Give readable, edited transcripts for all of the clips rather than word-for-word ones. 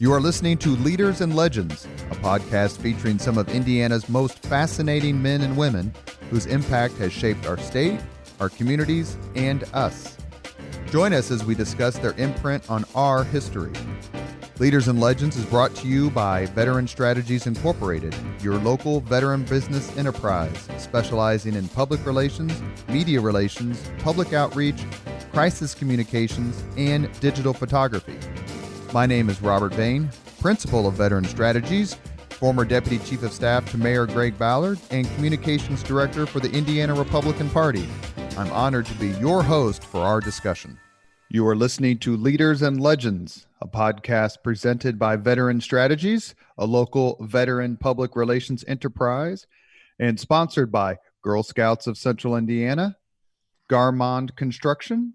You are listening to Leaders and Legends, a podcast featuring some of Indiana's most fascinating men and women whose impact has shaped our state, our communities, and us. Join us as we discuss their imprint on our history. Leaders and Legends is brought to you by Veteran Strategies Incorporated, your local veteran business enterprise specializing in public relations, media relations, public outreach, crisis communications, and digital photography. My name is Robert Bain, Principal of Veteran Strategies, former Deputy Chief of Staff to Mayor Greg Ballard, and Communications Director for the Indiana Republican Party. I'm honored to be your host for our discussion. You are listening to Leaders and Legends, a podcast presented by Veteran Strategies, a local veteran public relations enterprise, and sponsored by Girl Scouts of Central Indiana, Garmond Construction,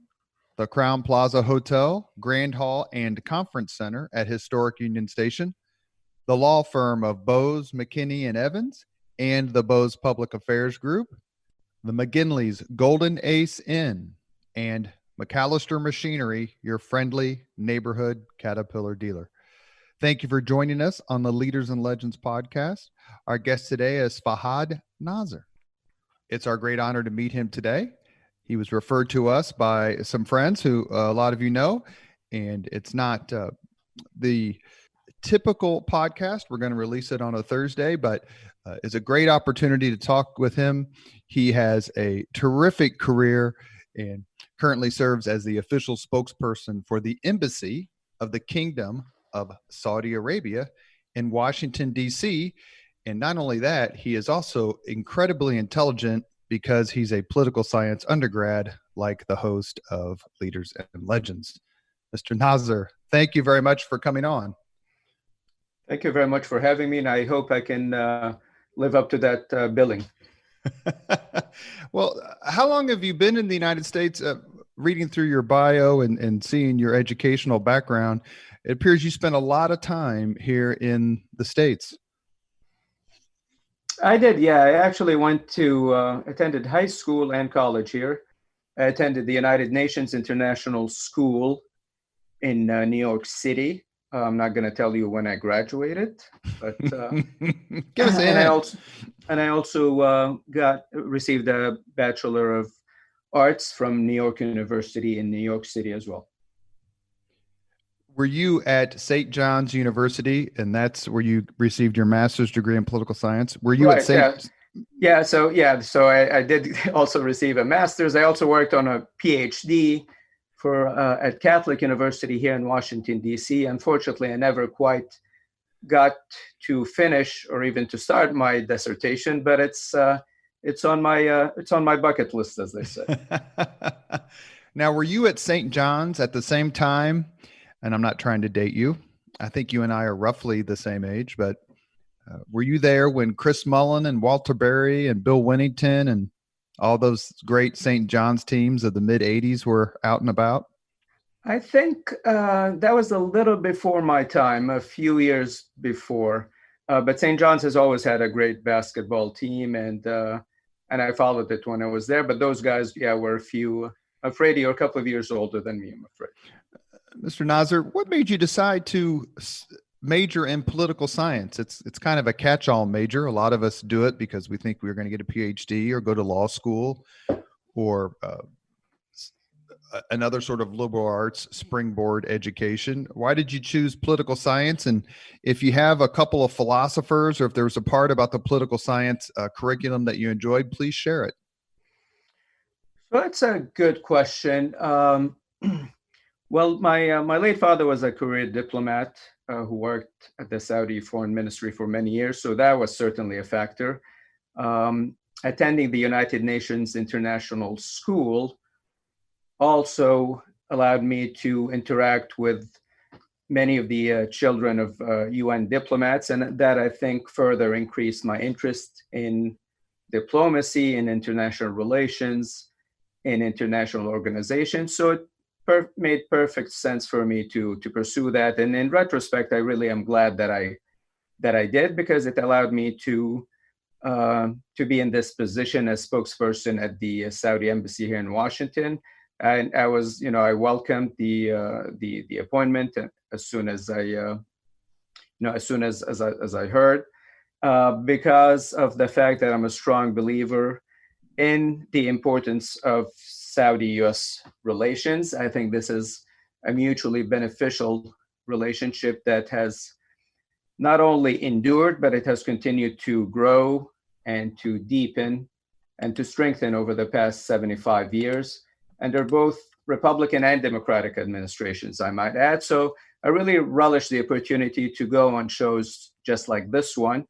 the Crown Plaza Hotel, Grand Hall, and Conference Center at Historic Union Station, the law firm of Bose, McKinney, and Evans, and the Bose Public Affairs Group, the McGinley's Golden Ace Inn, and McAllister Machinery, your friendly neighborhood Caterpillar dealer. Thank you for joining us on the Leaders and Legends podcast. Our guest today is Fahad Nazer. It's our great honor to meet him today. He was referred to us by some friends who a lot of you know, and it's not the typical podcast. We're going to release it on a Thursday, but it's a great opportunity to talk with him. He has a terrific career and currently serves as the official spokesperson for the Embassy of the Kingdom of Saudi Arabia in Washington, D.C. And not only that, he is also incredibly intelligent because he's a political science undergrad, like the host of Leaders and Legends. Mr. Nazer, thank you very much for coming on. Thank you very much for having me, and I hope I can live up to that billing. Well, how long have you been in the United States? Reading through your bio and seeing your educational background, it appears you spent a lot of time here in the States. I did, yeah. I actually attended high school and college here. I attended the United Nations International School in New York City. I'm not going to tell you when I graduated, but give us a hint. I also received a Bachelor of Arts from New York University in New York City as well. Were you at St. John's University, and that's where you received your master's degree in political science? Were you at St. Yeah. So I did also receive a master's. I also worked on a PhD at Catholic University here in Washington, D.C. Unfortunately, I never quite got to finish or even to start my dissertation, but it's on my bucket list, as they say. Now, were you at St. John's at the same time? And I'm not trying to date you. I think you and I are roughly the same age, but were you there when Chris Mullen and Walter Berry and Bill Winnington and all those great St. John's teams of the mid-'80s were out and about? I think that was a little before my time, a few years before. But St. John's has always had a great basketball team, and I followed it when I was there. But those guys, were afraid you're a couple of years older than me, I'm afraid. Mr. Nazer, what made you decide to major in political science? It's kind of a catch-all major. A lot of us do it because we think we're going to get a PhD or go to law school or another sort of liberal arts springboard education. Why did you choose political science? And if you have a couple of philosophers or if there was a part about the political science curriculum that you enjoyed, please share it. So that's a good question. Well, my late father was a career diplomat who worked at the Saudi Foreign Ministry for many years, so that was certainly a factor. Attending the United Nations International School also allowed me to interact with many of the children of UN diplomats, and that I think further increased my interest in diplomacy, in international relations, in international organizations. So it made perfect sense for me to pursue that. And in retrospect, I really am glad that I did, because it allowed me to be in this position as spokesperson at the Saudi Embassy here in Washington. And I welcomed the appointment as soon as I as soon as I heard, because of the fact that I'm a strong believer in the importance of Saudi-U.S. relations. I think this is a mutually beneficial relationship that has not only endured, but it has continued to grow and to deepen and to strengthen over the past 75 years. And they're both Republican and Democratic administrations, I might add. So I really relish the opportunity to go on shows just like this one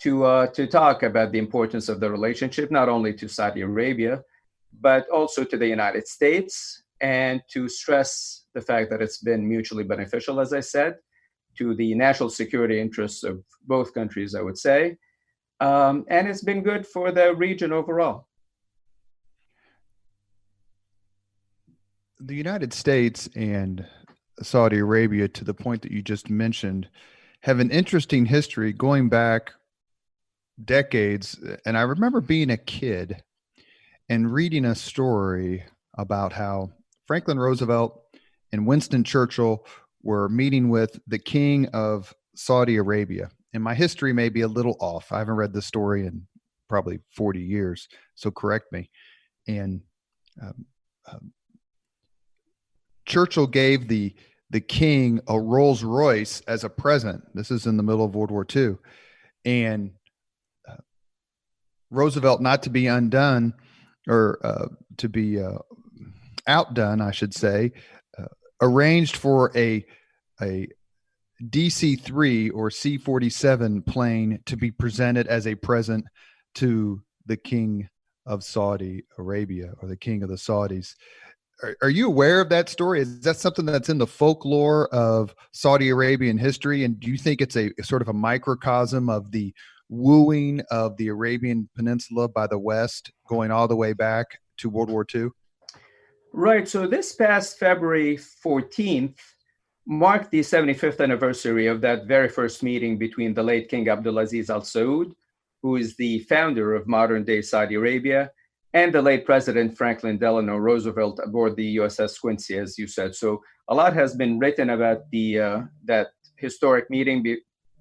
to talk about the importance of the relationship, not only to Saudi Arabia, but also to the United States, and to stress the fact that it's been mutually beneficial, as I said, to the national security interests of both countries, I would say. And it's been good for the region overall. The United States and Saudi Arabia, to the point that you just mentioned, have an interesting history going back decades. And I remember being a kid and reading a story about how Franklin Roosevelt and Winston Churchill were meeting with the king of Saudi Arabia. And my history may be a little off. I haven't read this story in probably 40 years, so correct me. And Churchill gave the king a Rolls Royce as a present. This is in the middle of World War II. And Roosevelt, not to be undone or to be outdone, I should say, arranged for a DC-3 or C-47 plane to be presented as a present to the king of Saudi Arabia, or the king of the Saudis. Are you aware of that story? Is that something that's in the folklore of Saudi Arabian history? And do you think it's a sort of a microcosm of the wooing of the Arabian Peninsula by the West, going all the way back to World War II? Right. So this past February 14th marked the 75th anniversary of that very first meeting between the late King Abdulaziz Al Saud, who is the founder of modern-day Saudi Arabia, and the late President Franklin Delano Roosevelt aboard the USS Quincy, as you said. So a lot has been written about that historic meeting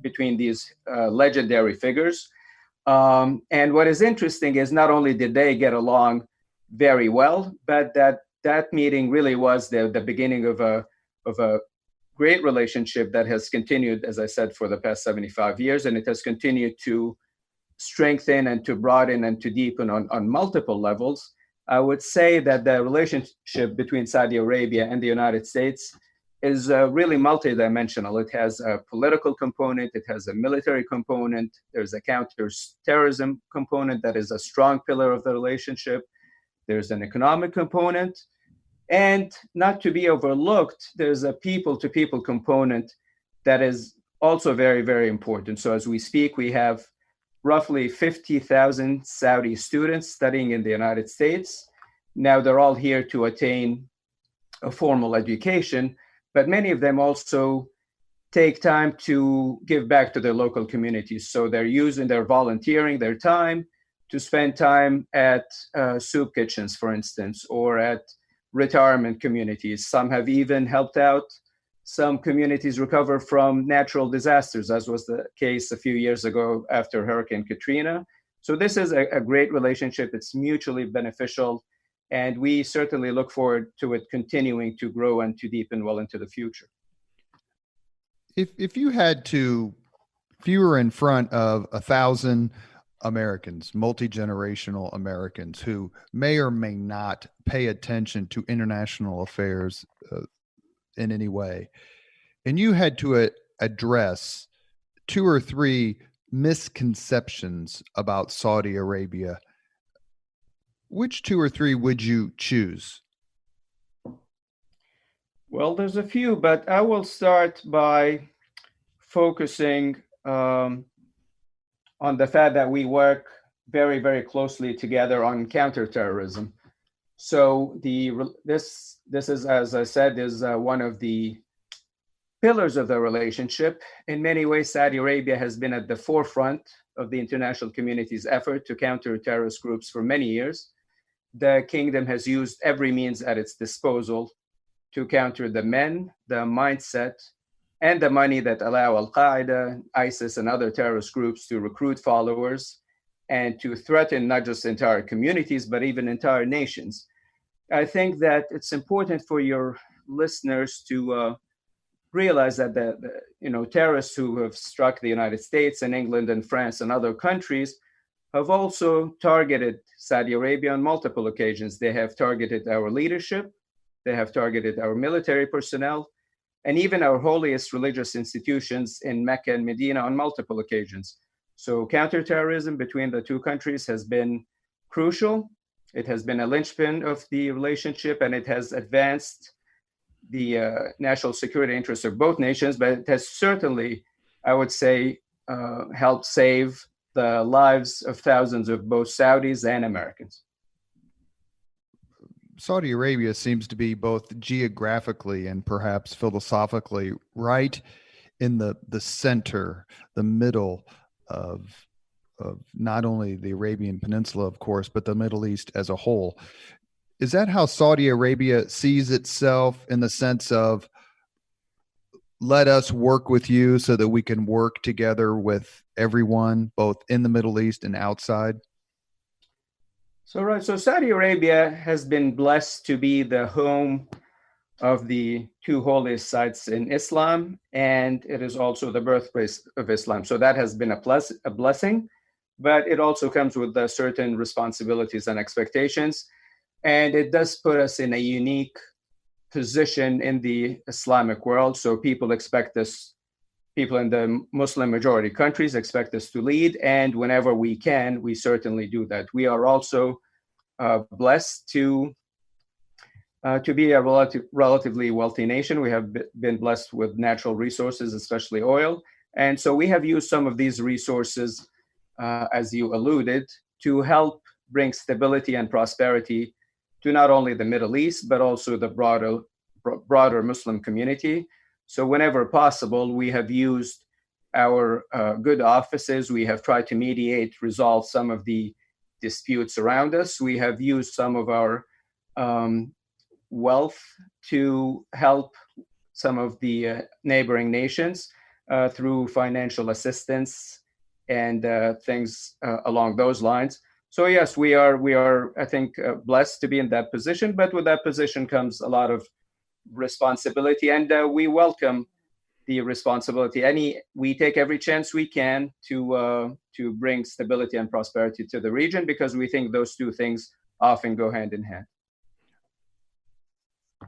between these legendary figures. And what is interesting is not only did they get along very well, but that meeting really was the beginning of a great relationship that has continued, as I said, for the past 75 years, and it has continued to strengthen and to broaden and to deepen on multiple levels. I would say that the relationship between Saudi Arabia and the United States is really multidimensional. It has a political component, it has a military component, there's a counter-terrorism component that is a strong pillar of the relationship, there's an economic component, and not to be overlooked, there's a people-to-people component that is also very, very important. So as we speak, we have roughly 50,000 Saudi students studying in the United States. Now they're all here to attain a formal education, but many of them also take time to give back to their local communities. So they're volunteering their time to spend time at soup kitchens, for instance, or at retirement communities. Some have even helped out some communities recover from natural disasters, as was the case a few years ago after Hurricane Katrina. So this is a great relationship. It's mutually beneficial, and we certainly look forward to it continuing to grow and to deepen well into the future. If you were in front of 1,000 Americans, multi-generational Americans who may or may not pay attention to international affairs in any way, and you had to address 2 or 3 misconceptions about Saudi Arabia, which 2 or 3 would you choose? Well, there's a few, but I will start by focusing on the fact that we work very, very closely together on counterterrorism. So this is, as I said, is one of the pillars of the relationship. In many ways, Saudi Arabia has been at the forefront of the international community's effort to counter terrorist groups for many years. The kingdom has used every means at its disposal to counter the men, the mindset, and the money that allow Al-Qaeda, ISIS, and other terrorist groups to recruit followers and to threaten not just entire communities, but even entire nations. I think that it's important for your listeners to realize that the terrorists who have struck the United States and England and France and other countries have also targeted Saudi Arabia on multiple occasions. They have targeted our leadership, they have targeted our military personnel, and even our holiest religious institutions in Mecca and Medina on multiple occasions. So counterterrorism between the two countries has been crucial. It has been a linchpin of the relationship, and it has advanced the national security interests of both nations, but it has certainly, I would say, helped save the lives of thousands of both Saudis and Americans. Saudi Arabia seems to be both geographically and perhaps philosophically right in the center, the middle of not only the Arabian Peninsula, of course, but the Middle East as a whole. Is that how Saudi Arabia sees itself, in the sense of, let us work with you so that we can work together with everyone, both in the Middle East and outside? So Saudi Arabia has been blessed to be the home of the two holiest sites in Islam, and it is also the birthplace of Islam. So that has been a blessing, but it also comes with certain responsibilities and expectations. And it does put us in a unique position in the Islamic world. So people in the Muslim majority countries expect us to lead. And whenever we can, we certainly do that. We are also blessed to be a relatively wealthy nation. We have been blessed with natural resources, especially oil. And so we have used some of these resources, as you alluded, to help bring stability and prosperity to not only the Middle East, but also the broader Muslim community. So whenever possible, we have used our good offices. We have tried to mediate, resolve some of the disputes around us. We have used some of our wealth to help some of the neighboring nations through financial assistance and things along those lines. So yes, we are, I think, blessed to be in that position, but with that position comes a lot of responsibility, and we welcome the responsibility. We take every chance we can to bring stability and prosperity to the region, because we think those two things often go hand in hand.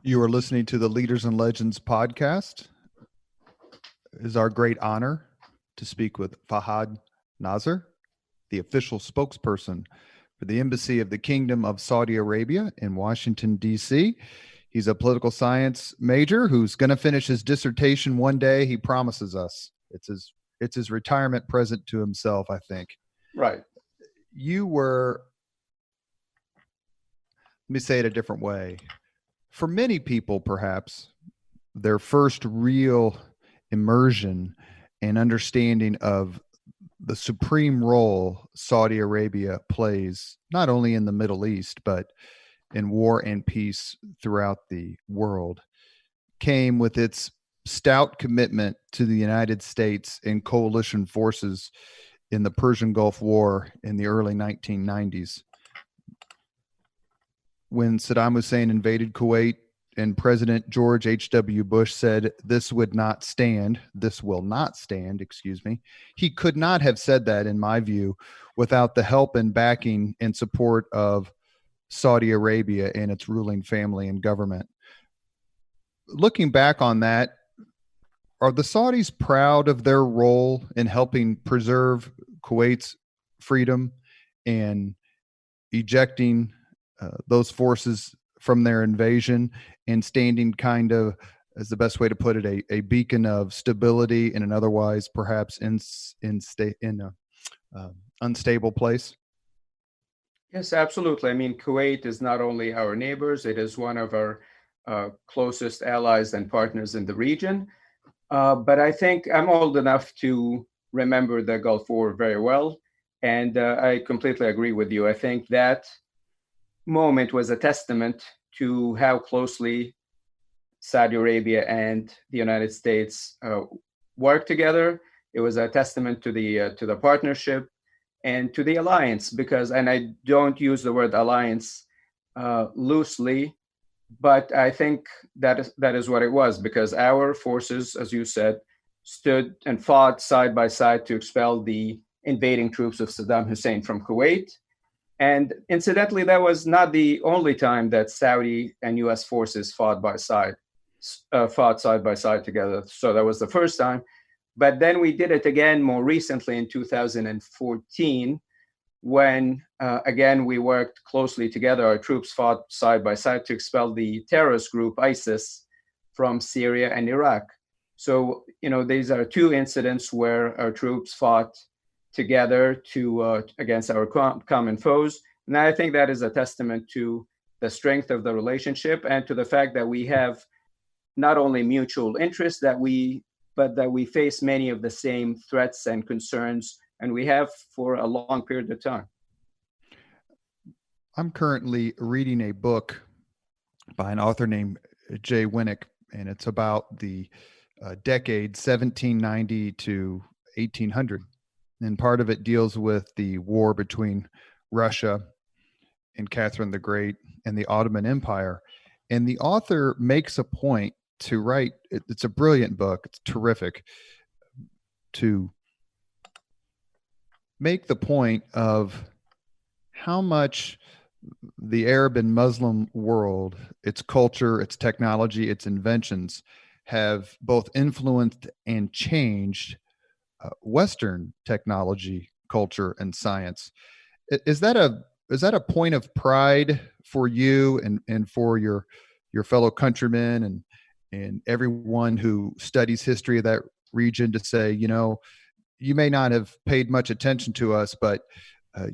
You are listening to the Leaders and Legends podcast. It is our great honor to speak with Fahad Nazer, the official spokesperson for the Embassy of the Kingdom of Saudi Arabia in Washington, D.C. He's a political science major who's going to finish his dissertation one day. He promises us. It's his retirement present to himself, I think. Right. Let me say it a different way. For many people, perhaps, their first real immersion and understanding of the supreme role Saudi Arabia plays, not only in the Middle East, but in war and peace throughout the world, came with its stout commitment to the United States and coalition forces in the Persian Gulf War in the early 1990s. When Saddam Hussein invaded Kuwait and President George H.W. Bush said, this will not stand, he could not have said that, in my view, without the help and backing and support of Saudi Arabia and its ruling family and government. Looking back on that, are the Saudis proud of their role in helping preserve Kuwait's freedom and ejecting those forces from their invasion and standing kind of, as the best way to put it, a beacon of stability in an otherwise perhaps unstable place? Yes, absolutely. I mean, Kuwait is not only our neighbors, it is one of our closest allies and partners in the region. But I think I'm old enough to remember the Gulf War very well. And I completely agree with you. I think that moment was a testament to how closely Saudi Arabia and the United States worked together. It was a testament to the partnership and to the alliance, because, and I don't use the word alliance loosely, but I think that is what it was, because our forces, as you said, stood and fought side by side to expel the invading troops of Saddam Hussein from Kuwait. And incidentally, that was not the only time that Saudi and U.S. forces fought side by side together. So that was the first time. But then we did it again more recently in 2014, when again we worked closely together. Our troops fought side by side to expel the terrorist group ISIS from Syria and Iraq. So, these are two incidents where our troops fought together against our common foes. And I think that is a testament to the strength of the relationship and to the fact that we have not only mutual interests but that we face many of the same threats and concerns, and we have for a long period of time. I'm currently reading a book by an author named Jay Winnick, and it's about the decade 1790 to 1800. And part of it deals with the war between Russia and Catherine the Great and the Ottoman Empire. And the author makes a point to write, it's a brilliant book, it's terrific, to make the point of how much the Arab and Muslim world, its culture, its technology, its inventions have both influenced and changed Western technology, culture, and science. Is that a point of pride for you and for your fellow countrymen and everyone who studies history of that region, to say, you may not have paid much attention to us, but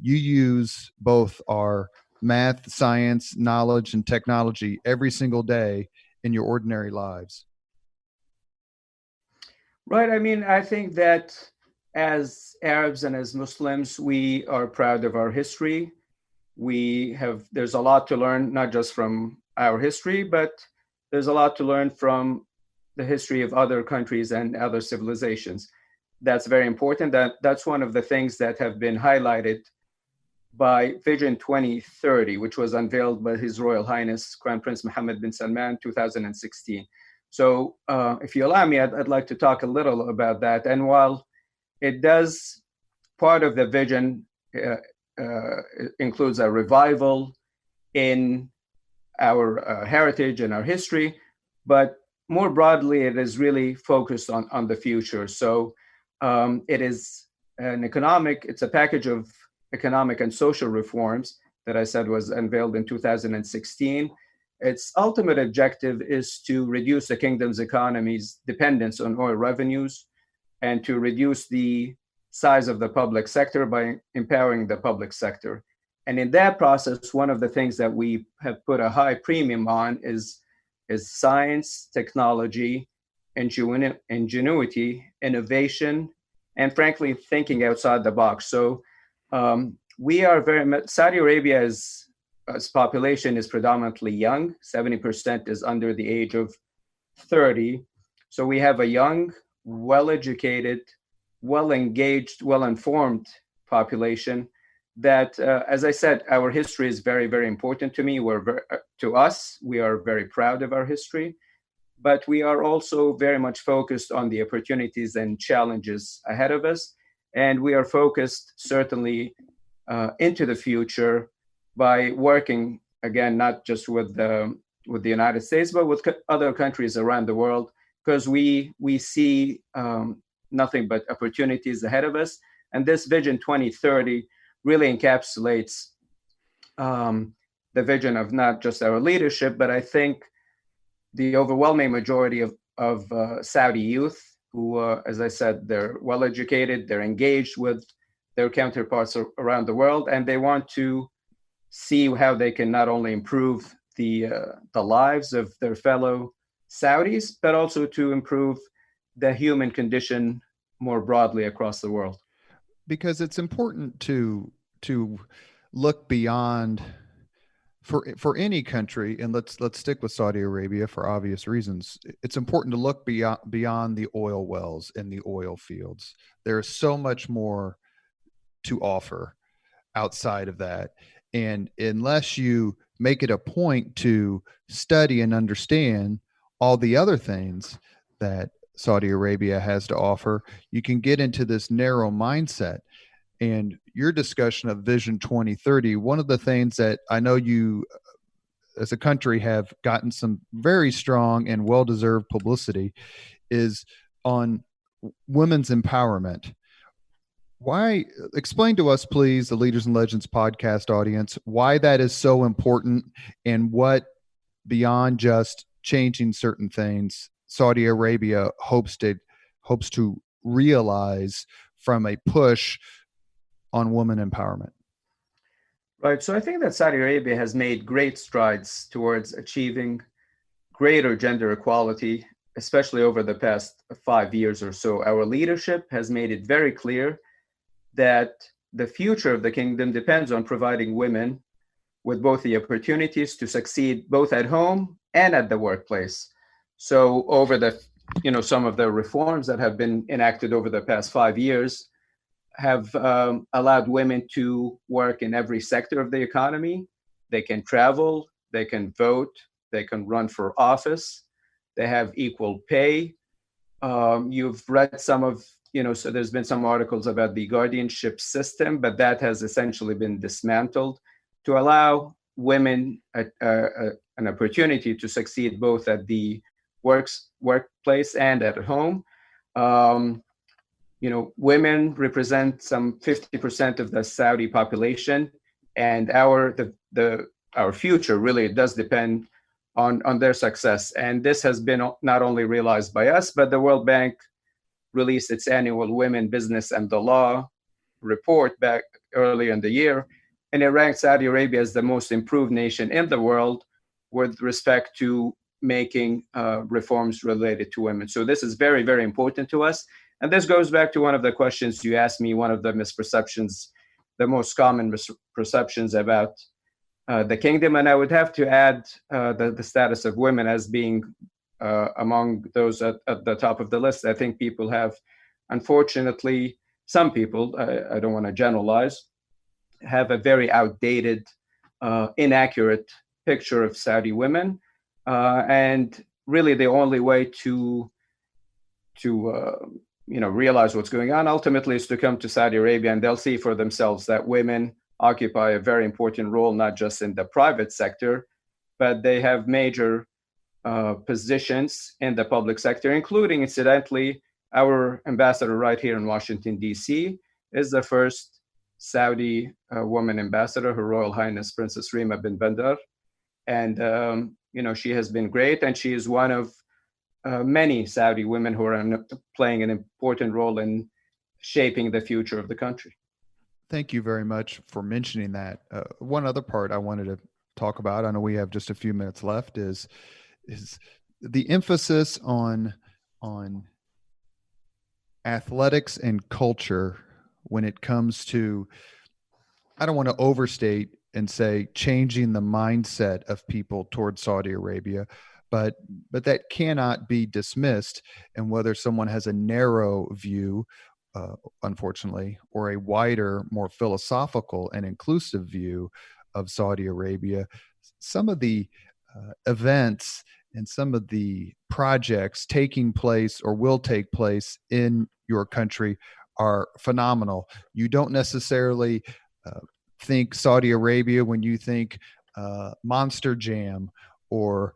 you use both our math, science, knowledge, and technology every single day in your ordinary lives? Right. I mean, I think that as Arabs and as Muslims, we are proud of our history. There's a lot to learn, not just from our history, but there's a lot to learn from the history of other countries and other civilizations. That's very important. That's one of the things that have been highlighted by Vision 2030, which was unveiled by His Royal Highness Crown Prince Mohammed bin Salman 2016. So if you allow me, I'd like to talk a little about that. And while it does, part of the vision includes a revival in our heritage and our history, but more broadly, it is really focused on the future. So it is it's a package of economic and social reforms that I said was unveiled in 2016. Its ultimate objective is to reduce the kingdom's economy's dependence on oil revenues and to reduce the size of the public sector by empowering the public sector. And in that process, one of the things that we have put a high premium on is science, technology, ingenuity, innovation, and frankly, thinking outside the box. So we are Saudi Arabia's population is predominantly young. 70% is under the age of 30. So we have a young, well-educated, well-engaged, well-informed population that, as I said, our history is very, very important to me. To us, we are very proud of our history, but we are also very much focused on the opportunities and challenges ahead of us. And we are focused certainly into the future by working, again, not just with the United States, but with other countries around the world, because we see nothing but opportunities ahead of us. And this Vision 2030 really encapsulates the vision of not just our leadership, but I think the overwhelming majority of Saudi youth who, as I said, they're well educated, they're engaged with their counterparts around the world, and they want to see how they can not only improve the lives of their fellow Saudis, but also to improve the human condition more broadly across the world. Because it's important to look beyond For any country, and let's stick with Saudi Arabia for obvious reasons, it's important to look beyond the oil wells and the oil fields. There is so much more to offer outside of that. And unless you make it a point to study and understand all the other things that Saudi Arabia has to offer, you can get into this narrow mindset. And your discussion of Vision 2030, one of the things that I know you as a country have gotten some very strong and well-deserved publicity is on women's empowerment. Why, explain to us, please, the Leaders and Legends podcast audience, why that is so important and what, beyond just changing certain things, Saudi Arabia hopes to realize from a push on women empowerment. Right. So I think that Saudi Arabia has made great strides towards achieving greater gender equality, especially over the past 5 years or so. Our leadership has made it very clear that the future of the kingdom depends on providing women with both the opportunities to succeed both at home and at the workplace. So over the, some of the reforms that have been enacted over the past 5 years have allowed women to work in every sector of the economy. They can travel, they can vote, they can run for office, they have equal pay. You've read some of, so there's been some articles about the guardianship system, but that has essentially been dismantled to allow women an opportunity to succeed both at the workplace and at home. Women represent some 50% of the Saudi population, and our future really does depend on their success. And this has been not only realized by us, but the World Bank released its annual Women, Business, and the Law report back earlier in the year, and it ranked Saudi Arabia as the most improved nation in the world with respect to making reforms related to women. So this is very, very important to us. And this goes back to one of the questions you asked me, one of the misperceptions, the most common misperceptions about the kingdom. And I would have to add the status of women as being among those at the top of the list. I think people have, unfortunately, some people, I don't want to generalize, have a very outdated, inaccurate picture of Saudi women. And really the only way to realize what's going on ultimately is to come to Saudi Arabia, and they'll see for themselves that women occupy a very important role, not just in the private sector, but they have major positions in the public sector, including, incidentally, our ambassador right here in Washington, D.C. is the first Saudi woman ambassador, Her Royal Highness Princess Rima bin Bandar. And, she has been great, and she is one of many Saudi women who are playing an important role in shaping the future of the country. Thank you very much for mentioning that. One other part I wanted to talk about, I know we have just a few minutes left, is the emphasis on athletics and culture when it comes to, I don't want to overstate and say changing the mindset of people towards Saudi Arabia, but that cannot be dismissed. And whether someone has a narrow view, unfortunately, or a wider, more philosophical and inclusive view of Saudi Arabia, some of the events and some of the projects taking place or will take place in your country are phenomenal. You don't necessarily think Saudi Arabia when you think Monster Jam or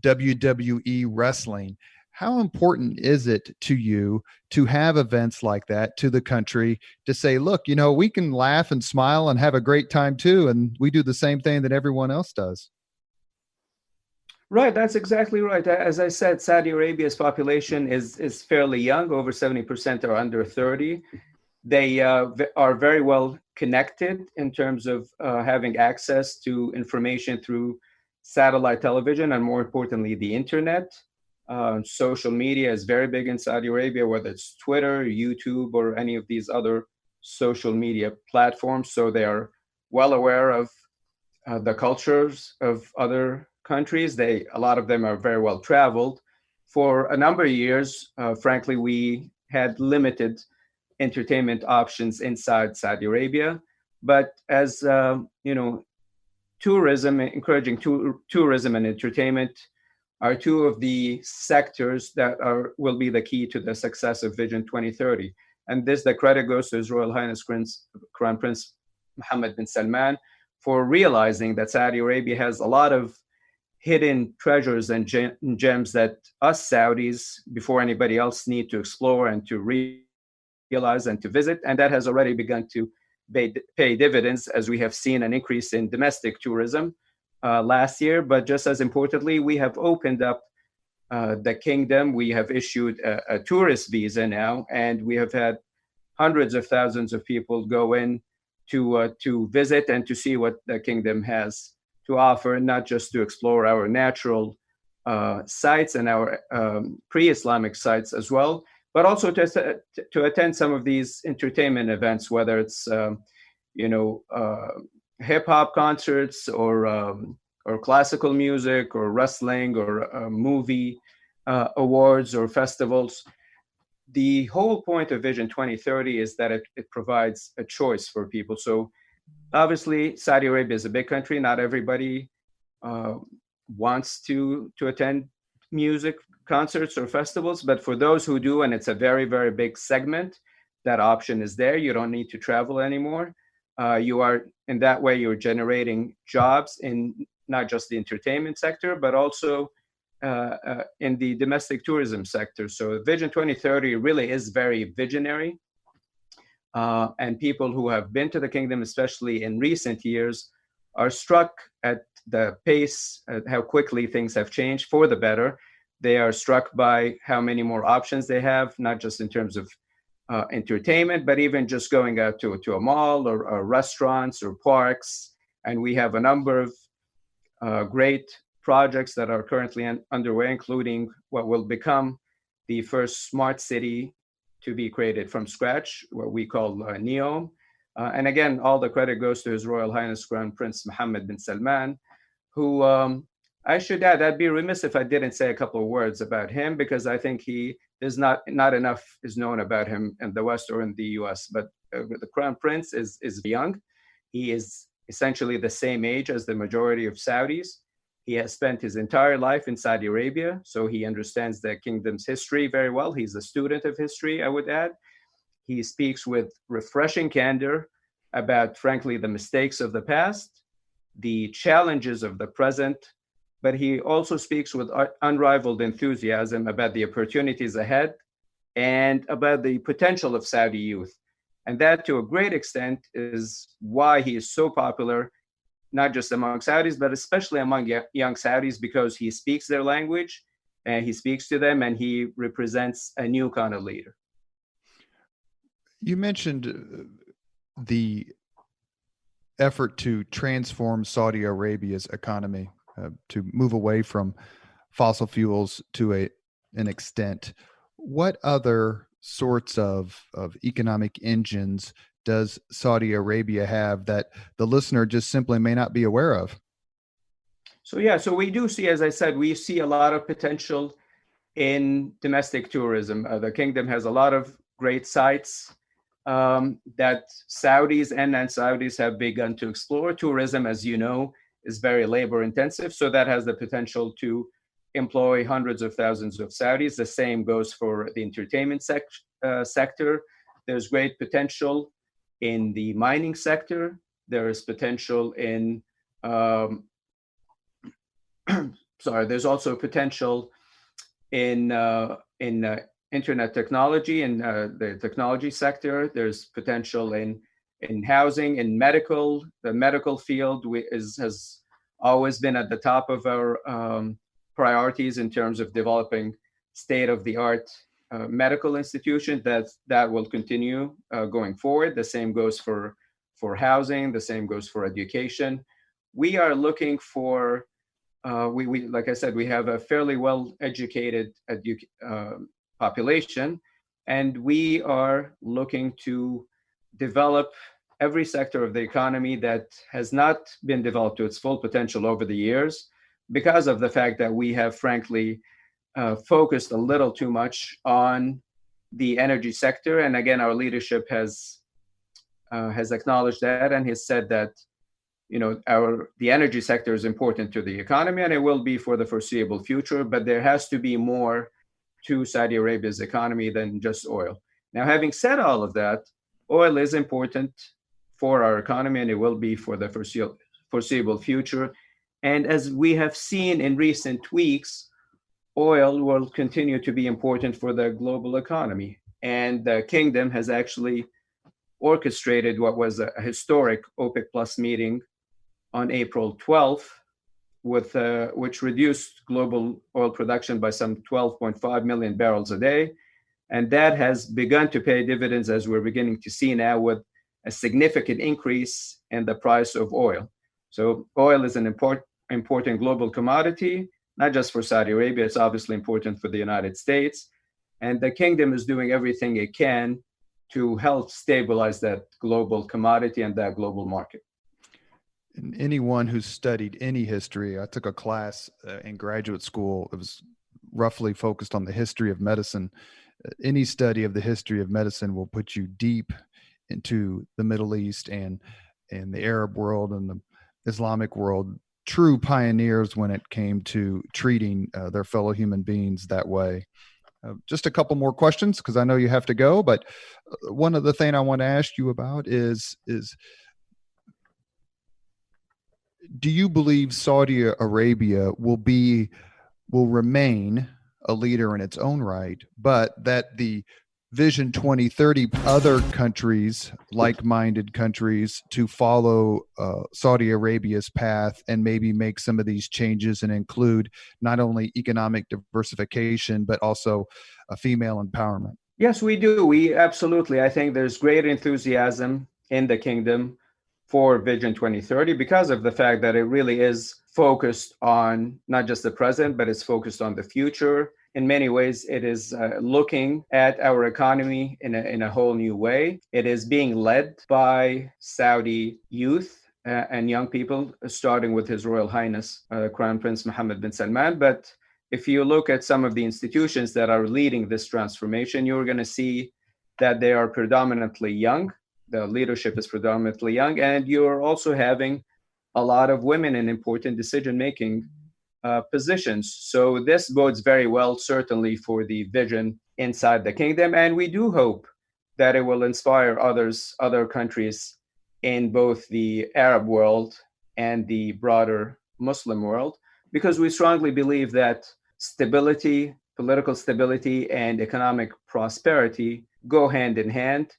WWE wrestling. How important is it to you to have events like that to the country to say, look, we can laugh and smile and have a great time too, and we do the same thing that everyone else does? Right, that's exactly right. As I said, Saudi Arabia's population is fairly young. Over 70% are under 30. They are very well connected in terms of having access to information through satellite television and, more importantly, the internet. Social media is very big in Saudi Arabia, whether it's Twitter, YouTube, or any of these other social media platforms. So they are well aware of the cultures of other countries. A lot of them are very well traveled. For a number of years, frankly, we had limited entertainment options inside Saudi Arabia. But as tourism, encouraging tourism and entertainment are two of the sectors that will be the key to the success of Vision 2030. And this, the credit goes to His Royal Highness Crown Prince Mohammed bin Salman for realizing that Saudi Arabia has a lot of hidden treasures and gems that us Saudis, before anybody else, need to explore and to realize and to visit. And that has already begun to pay dividends, as we have seen an increase in domestic tourism last year. But just as importantly, we have opened up the kingdom. We have issued a tourist visa now, and we have had hundreds of thousands of people go in to visit and to see what the kingdom has to offer, not just to explore our natural sites and our pre-Islamic sites as well, but also to attend some of these entertainment events, whether it's hip hop concerts or classical music or wrestling or movie awards or festivals. The whole point of Vision 2030 is that it provides a choice for people. So obviously, Saudi Arabia is a big country. Not everybody wants to attend music concerts or festivals, but for those who do, and it's a very, very big segment, that option is there. You don't need to travel anymore. In that way, you're generating jobs in not just the entertainment sector, but also in the domestic tourism sector. So Vision 2030 really is very visionary. And people who have been to the kingdom, especially in recent years, are struck at the pace, at how quickly things have changed for the better. They are struck by how many more options they have, not just in terms of entertainment, but even just going out to a mall or restaurants or parks. And we have a number of great projects that are currently underway, including what will become the first smart city to be created from scratch, what we call NEOM. And again, all the credit goes to His Royal Highness Crown Prince Mohammed bin Salman, who I should add, I'd be remiss if I didn't say a couple of words about him, because I think there's not enough is known about him in the West or in the US. But the Crown Prince is young. He is essentially the same age as the majority of Saudis. He has spent his entire life in Saudi Arabia, so he understands the kingdom's history very well. He's a student of history, I would add. He speaks with refreshing candor about, frankly, the mistakes of the past, the challenges of the present, but he also speaks with unrivaled enthusiasm about the opportunities ahead and about the potential of Saudi youth. And that, to a great extent, is why he is so popular, not just among Saudis, but especially among young Saudis, because he speaks their language and he speaks to them, and he represents a new kind of leader. You mentioned the effort to transform Saudi Arabia's economy, to move away from fossil fuels to an extent. What other sorts of economic engines does Saudi Arabia have that the listener just simply may not be aware of? So we do see, as I said, we see a lot of potential in domestic tourism. The kingdom has a lot of great sites that Saudis and non-Saudis have begun to explore. Tourism, as you know, is very labor intensive, so that has the potential to employ hundreds of thousands of Saudis. The same goes for the entertainment sector. There's great potential in the mining sector. There is potential in there's also potential in internet technology and the technology sector. There's potential in housing, in medical. The medical field has always been at the top of our priorities in terms of developing state-of-the-art medical institutions. That will continue going forward. The same goes for housing. The same goes for education. We are looking for we like I said, we have a fairly well-educated population, and we are looking to develop every sector of the economy that has not been developed to its full potential over the years because of the fact that we have, frankly, focused a little too much on the energy sector. And again, our leadership has acknowledged that and has said that the energy sector is important to the economy, and it will be for the foreseeable future. But there has to be more to Saudi Arabia's economy than just oil. Now, having said all of that, oil is important for our economy, and it will be for the foreseeable future. And as we have seen in recent weeks, oil will continue to be important for the global economy. And the kingdom has actually orchestrated what was a historic OPEC Plus meeting on April 12th, which reduced global oil production by some 12.5 million barrels a day. And that has begun to pay dividends, as we're beginning to see now, with a significant increase in the price of oil. So oil is an important global commodity, not just for Saudi Arabia. It's obviously important for the United States. And the kingdom is doing everything it can to help stabilize that global commodity and that global market. And anyone who's studied any history, I took a class in graduate school. It was roughly focused on the history of medicine. Any study of the history of medicine will put you deep into the Middle East and the Arab world and the Islamic world, true pioneers when it came to treating their fellow human beings that way. Just a couple more questions because I know you have to go, but one of the things I want to ask you about is do you believe Saudi Arabia will remain a leader in its own right, but that the Vision 2030 other countries, like-minded countries, to follow Saudi Arabia's path and maybe make some of these changes and include not only economic diversification, but also female empowerment? Yes, we do. We absolutely. I think there's great enthusiasm in the kingdom for Vision 2030 because of the fact that it really is focused on not just the present, but it's focused on the future. In many ways, it is looking at our economy in a whole new way. It is being led by Saudi youth and young people, starting with His Royal Highness, Crown Prince Mohammed bin Salman. But if you look at some of the institutions that are leading this transformation, you're going to see that they are predominantly young. The leadership is predominantly young, and you're also having a lot of women in important decision-making positions. So this bodes very well, certainly, for the vision inside the kingdom. And we do hope that it will inspire other countries in both the Arab world and the broader Muslim world, because we strongly believe that stability, political stability, and economic prosperity go hand in hand.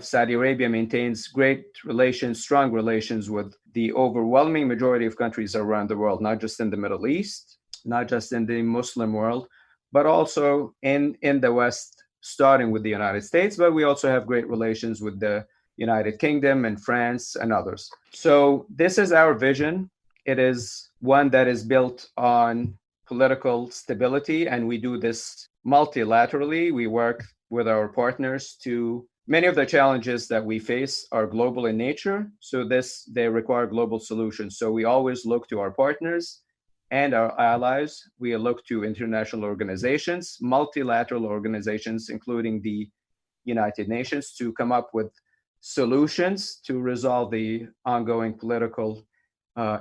Saudi Arabia maintains great relations, strong relations with the overwhelming majority of countries around the world, not just in the Middle East, not just in the Muslim world, but also in the West, starting with the United States. But we also have great relations with the United Kingdom and France and others. So this is our vision. It is one that is built on political stability, and we do this multilaterally. We work with our partners to many of the challenges that we face are global in nature, so they require global solutions. So we always look to our partners and our allies. We look to international organizations, multilateral organizations, including the United Nations, to come up with solutions to resolve the ongoing political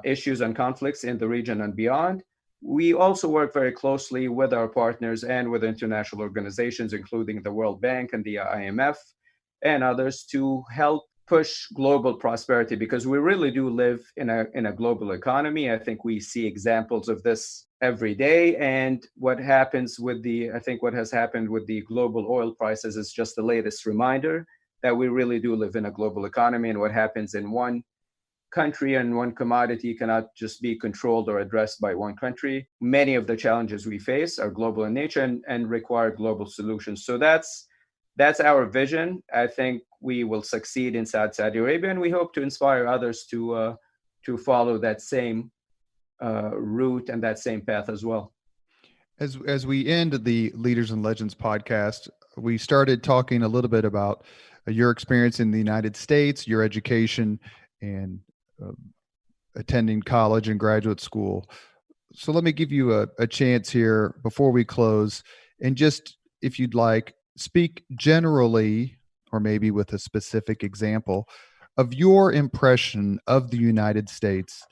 issues and conflicts in the region and beyond. We also work very closely with our partners and with international organizations, including the World Bank and the IMF, and others, to help push global prosperity, because we really do live in a global economy. I think we see examples of this every day. And what has happened with the global oil prices is just the latest reminder that we really do live in a global economy, and what happens in one country and one commodity cannot just be controlled or addressed by one country. Many of the challenges we face are global in nature and require global solutions. So that's our vision. I think we will succeed inside Saudi Arabia, and we hope to inspire others to follow that same route and that same path as well. As we end the Leaders and Legends podcast, we started talking a little bit about your experience in the United States, your education, and uh, attending college and graduate school. So let me give you a chance here before we close, and just, if you'd like, speak generally, or maybe with a specific example, of your impression of the United States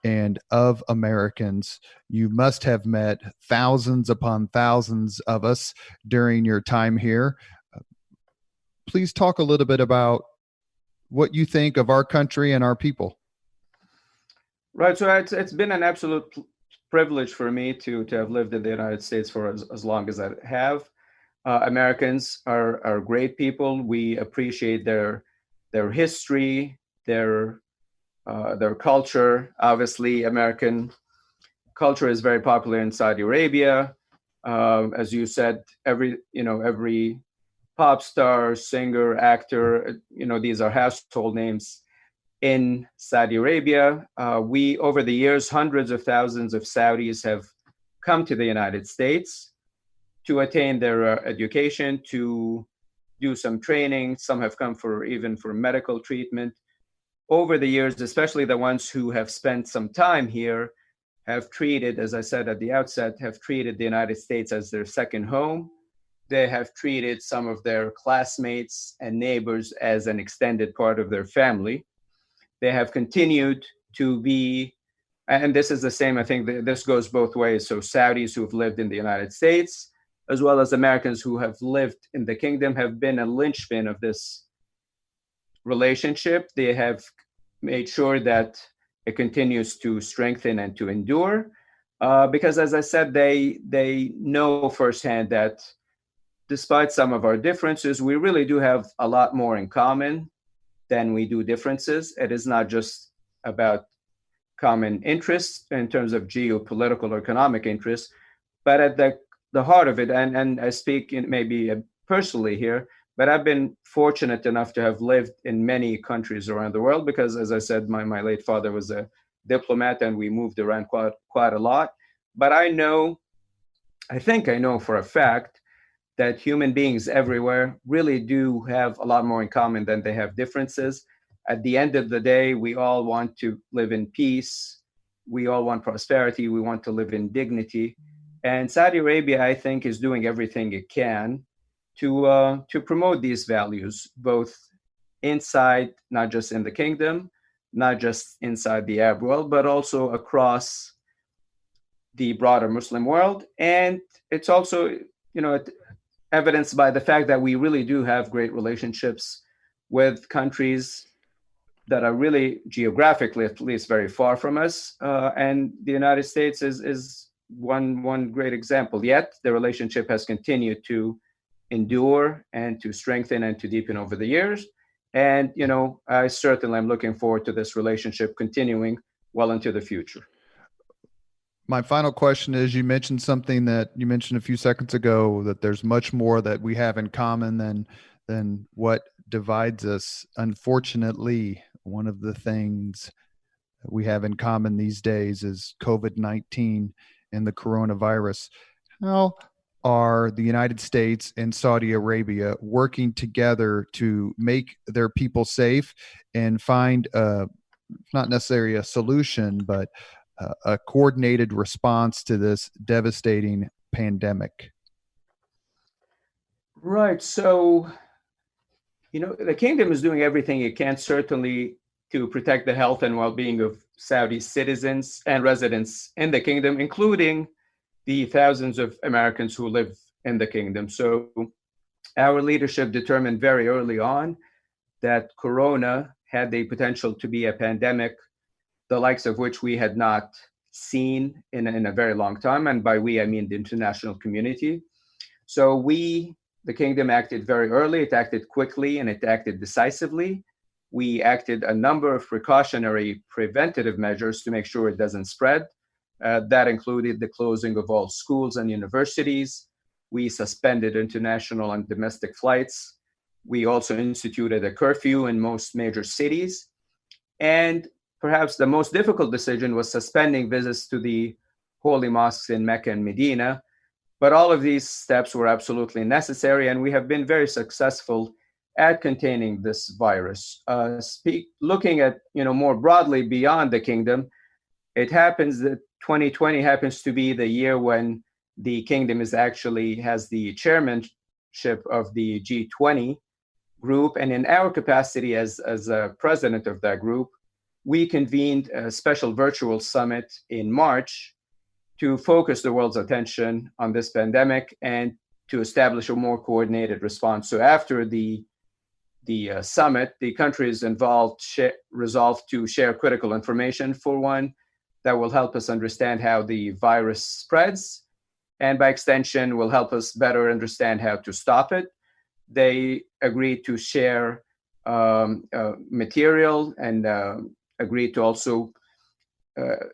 and of Americans. You must have met thousands upon thousands of us during your time here. Please talk a little bit about what you think of our country and our people. Right. So it's been an absolute privilege for me to have lived in the United States for as long as I have. Americans are great people. We appreciate their history, their culture. Obviously, American culture is very popular in Saudi Arabia. As you said, every pop star, singer, actor, these are household names in Saudi Arabia. We, over the years, hundreds of thousands of Saudis have come to the United States to attain their education, to do some training. Some have come even for medical treatment. Over the years, especially the ones who have spent some time here, have treated, as I said at the outset, have treated the United States as their second home. They have treated some of their classmates and neighbors as an extended part of their family. They have continued to be, and this is the same, I think this goes both ways. So Saudis who've lived in the United States, as well as Americans who have lived in the kingdom, have been a linchpin of this relationship. They have made sure that it continues to strengthen and to endure. Because as I said, they know firsthand that despite some of our differences, we really do have a lot more in common than we do differences. It is not just about common interests in terms of geopolitical or economic interests, but at the heart of it, and I speak maybe personally here, but I've been fortunate enough to have lived in many countries around the world because, as I said, my late father was a diplomat and we moved around quite a lot. But I think I know for a fact that human beings everywhere really do have a lot more in common than they have differences. At the end of the day, we all want to live in peace. We all want prosperity. We want to live in dignity. And Saudi Arabia, I think, is doing everything it can to promote these values, both inside, not just in the kingdom, not just inside the Arab world, but also across the broader Muslim world. And it's also, evidenced by the fact that we really do have great relationships with countries that are really geographically, at least, very far from us. And the United States is one great example. Yet the relationship has continued to endure and to strengthen and to deepen over the years. And, I certainly am looking forward to this relationship continuing well into the future. My final question is, you mentioned something that you mentioned a few seconds ago, that there's much more that we have in common than what divides us. Unfortunately, one of the things that we have in common these days is COVID-19 and the coronavirus. How are the United States and Saudi Arabia working together to make their people safe and find not necessarily a solution, but a coordinated response to this devastating pandemic? Right. So, the kingdom is doing everything it can, certainly, to protect the health and well-being of Saudi citizens and residents in the kingdom, including the thousands of Americans who live in the kingdom. So our leadership determined very early on that Corona had the potential to be a pandemic, the likes of which we had not seen in a very long time. And by we, I mean the international community. So the kingdom acted very early, it acted quickly, and it acted decisively. We acted a number of precautionary preventative measures to make sure it doesn't spread. That included the closing of all schools and universities. We suspended international and domestic flights. We also instituted a curfew in most major cities. And perhaps the most difficult decision was suspending visits to the holy mosques in Mecca and Medina. But all of these steps were absolutely necessary, and we have been very successful at containing this virus. Looking at more broadly beyond the kingdom, it happens that 2020 happens to be the year when the kingdom has the chairmanship of the G20 group, and in our capacity as a president of that group, we convened a special virtual summit in March to focus the world's attention on this pandemic and to establish a more coordinated response. So after the summit, the countries involved resolved to share critical information, for one, that will help us understand how the virus spreads, and by extension will help us better understand how to stop it. They agreed to share material and agreed to also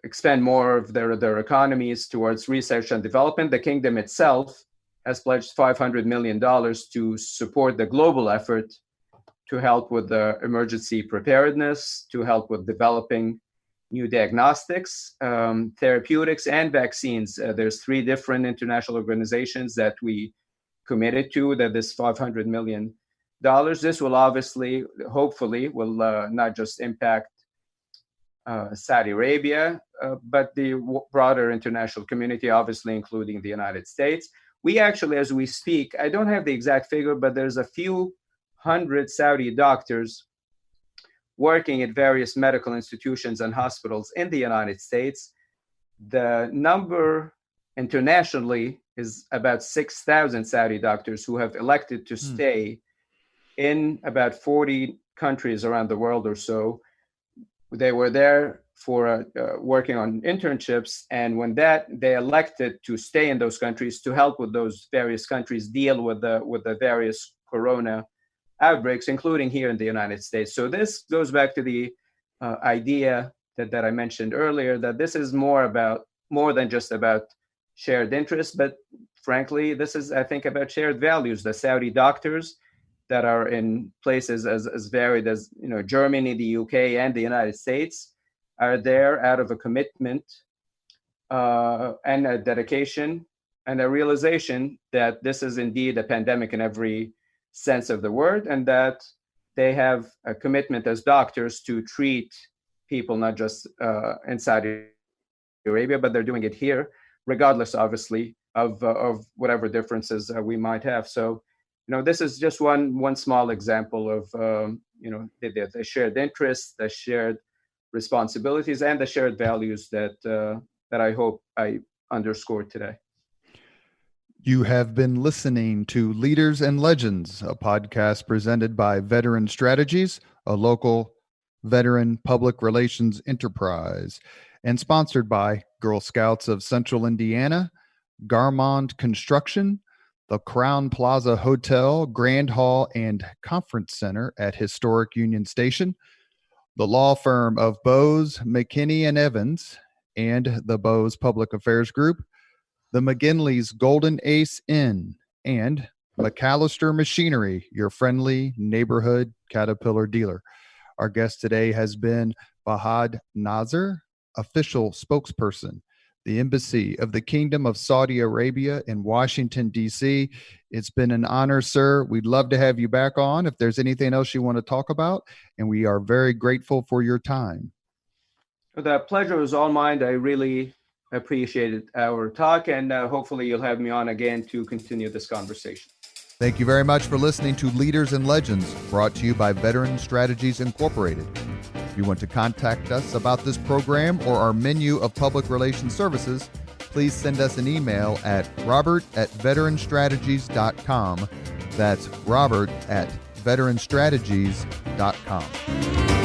expend more of their economies towards research and development. The kingdom itself has pledged $500 million to support the global effort to help with the emergency preparedness, to help with developing new diagnostics, therapeutics, and vaccines. There's 3 different international organizations that we committed to that this $500 million. This will hopefully, will not just impact Saudi Arabia, but the broader international community, obviously including the United States. We actually, as we speak, I don't have the exact figure, but there's a few hundred Saudi doctors working at various medical institutions and hospitals in the United States. The number internationally is about 6,000 Saudi doctors who have elected to stay in about 40 countries around the world or so. They were there for working on internships, and when they elected to stay in those countries to help with those various countries deal with the various corona outbreaks, including here in the United States. So this goes back to the idea that I mentioned earlier, that this is more than just about shared interests, but frankly, this is, I think, about shared values. The Saudi doctors that are in places as varied as Germany, the UK, and the United States are there out of a commitment and a dedication and a realization that this is indeed a pandemic in every sense of the word, and that they have a commitment as doctors to treat people not just in Saudi Arabia, but they're doing it here, regardless, obviously, of whatever differences we might have. So, this is just one small example of the shared interests, the shared responsibilities, and the shared values that I hope I underscored today. You have been listening to Leaders and Legends, a podcast presented by Veteran Strategies, a local veteran public relations enterprise, and sponsored by Girl Scouts of Central Indiana, Garmond Construction, the Crown Plaza Hotel, Grand Hall, and Conference Center at Historic Union Station, the law firm of Bose, McKinney & Evans, and the Bose Public Affairs Group, the McGinley's Golden Ace Inn, and McAllister Machinery, your friendly neighborhood Caterpillar dealer. Our guest today has been Fahad Nazer, official spokesperson, the Embassy of the Kingdom of Saudi Arabia in Washington, D.C. It's been an honor, sir. We'd love to have you back on if there's anything else you want to talk about, and we are very grateful for your time. The pleasure was all mine. I really appreciated our talk, and hopefully you'll have me on again to continue this conversation. Thank you very much for listening to Leaders and Legends, brought to you by Veteran Strategies Incorporated. If you want to contact us about this program or our menu of public relations services, please send us an email at robert@veteranstrategies.com. That's robert@veteranstrategies.com.